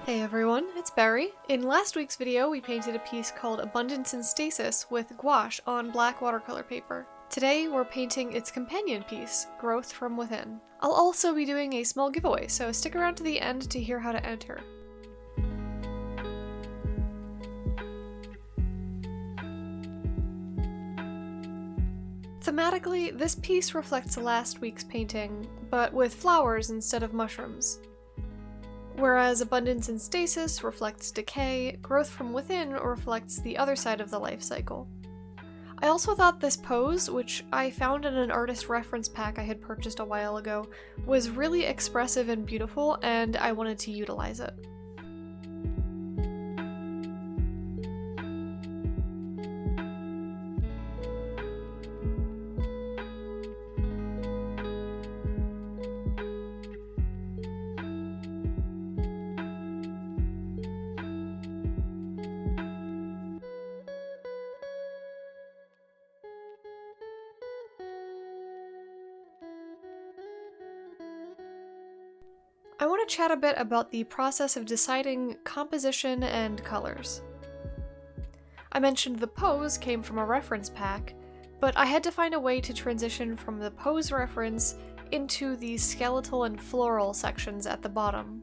Hey everyone, it's Barry. In last week's video, we painted a piece called Abundance in Stasis with gouache on black watercolor paper. Today, we're painting its companion piece, Growth from Within. I'll also be doing a small giveaway, so stick around to the end to hear how to enter. Thematically, this piece reflects last week's painting, but with flowers instead of mushrooms. Whereas Abundance in Stasis reflects decay, Growth from Within reflects the other side of the life cycle. I also thought this pose, which I found in an artist reference pack I had purchased a while ago, was really expressive and beautiful, and I wanted to utilize it. I want to chat a bit about the process of deciding composition and colors. I mentioned the pose came from a reference pack, but I had to find a way to transition from the pose reference into the skeletal and floral sections at the bottom.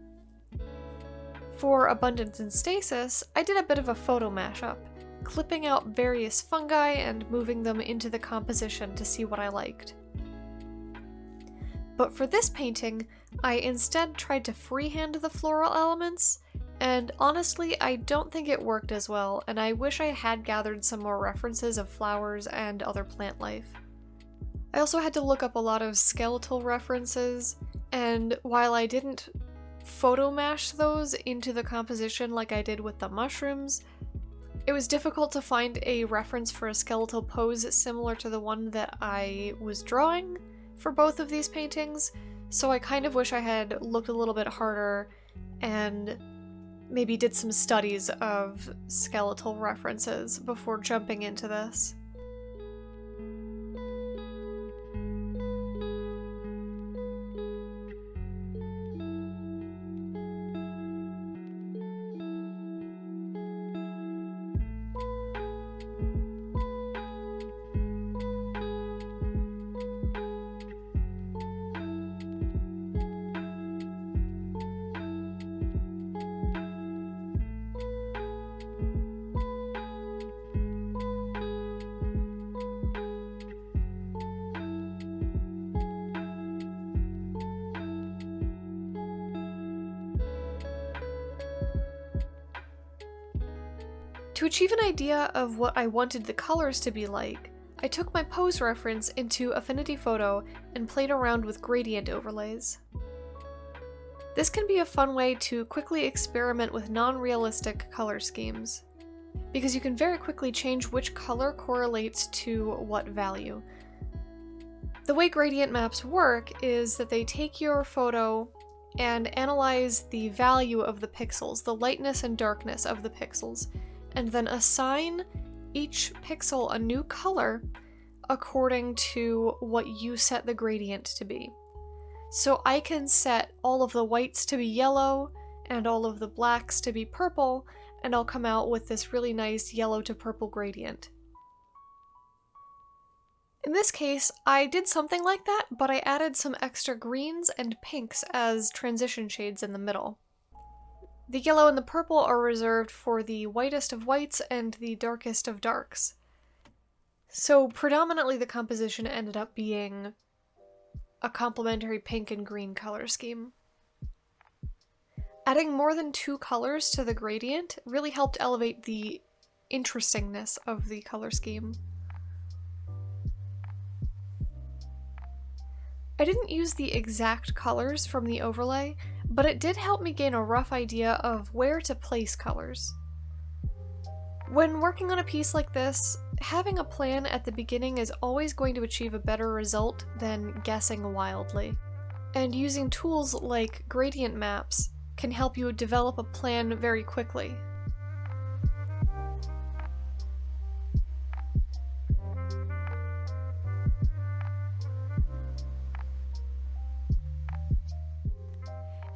For Abundance in Stasis, I did a bit of a photo mashup, clipping out various fungi and moving them into the composition to see what I liked. But for this painting, I instead tried to freehand the floral elements, and honestly, I don't think it worked as well, and I wish I had gathered some more references of flowers and other plant life. I also had to look up a lot of skeletal references, and while I didn't photo mash those into the composition like I did with the mushrooms, it was difficult to find a reference for a skeletal pose similar to the one that I was drawing for both of these paintings, so I kind of wish I had looked a little bit harder and maybe did some studies of skeletal references before jumping into this. To achieve an idea of what I wanted the colors to be like, I took my pose reference into Affinity Photo and played around with gradient overlays. This can be a fun way to quickly experiment with non-realistic color schemes, because you can very quickly change which color correlates to what value. The way gradient maps work is that they take your photo and analyze the value of the pixels, the lightness and darkness of the pixels, and then assign each pixel a new color according to what you set the gradient to be. So I can set all of the whites to be yellow and all of the blacks to be purple, and I'll come out with this really nice yellow to purple gradient. In this case, I did something like that, but I added some extra greens and pinks as transition shades in the middle. The yellow and the purple are reserved for the whitest of whites and the darkest of darks. So predominantly the composition ended up being a complementary pink and green color scheme. Adding more than two colors to the gradient really helped elevate the interestingness of the color scheme. I didn't use the exact colors from the overlay, but it did help me gain a rough idea of where to place colors. When working on a piece like this, having a plan at the beginning is always going to achieve a better result than guessing wildly. And using tools like gradient maps can help you develop a plan very quickly.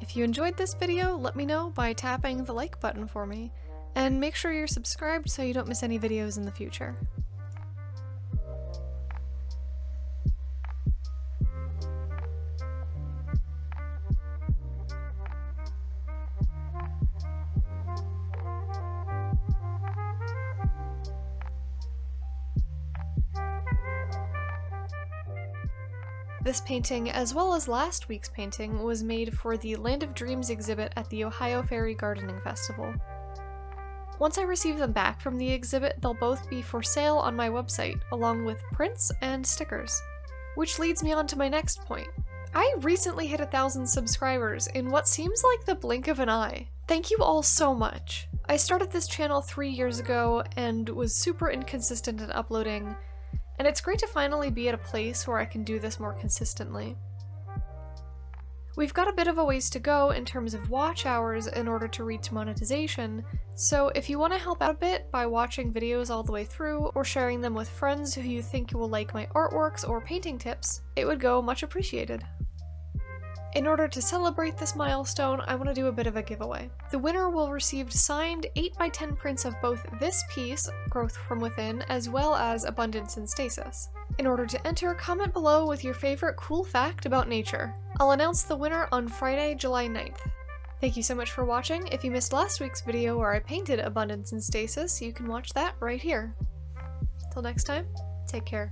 If you enjoyed this video, let me know by tapping the like button for me, and make sure you're subscribed so you don't miss any videos in the future. This painting, as well as last week's painting, was made for the Land of Dreams exhibit at the Ohio Fairy Gardening Festival. Once I receive them back from the exhibit, they'll both be for sale on my website, along with prints and stickers. Which leads me on to my next point. I recently hit 1,000 subscribers in what seems like the blink of an eye. Thank you all so much. I started this channel 3 years ago and was super inconsistent at uploading, and it's great to finally be at a place where I can do this more consistently. We've got a bit of a ways to go in terms of watch hours in order to reach monetization, so if you want to help out a bit by watching videos all the way through or sharing them with friends who you think will like my artworks or painting tips, it would go much appreciated. In order to celebrate this milestone, I want to do a bit of a giveaway. The winner will receive signed 8x10 prints of both this piece, Growth from Within, as well as Abundance in Stasis. In order to enter, comment below with your favorite cool fact about nature. I'll announce the winner on Friday, July 9th. Thank you so much for watching. If you missed last week's video where I painted Abundance in Stasis, you can watch that right here. Till next time, take care.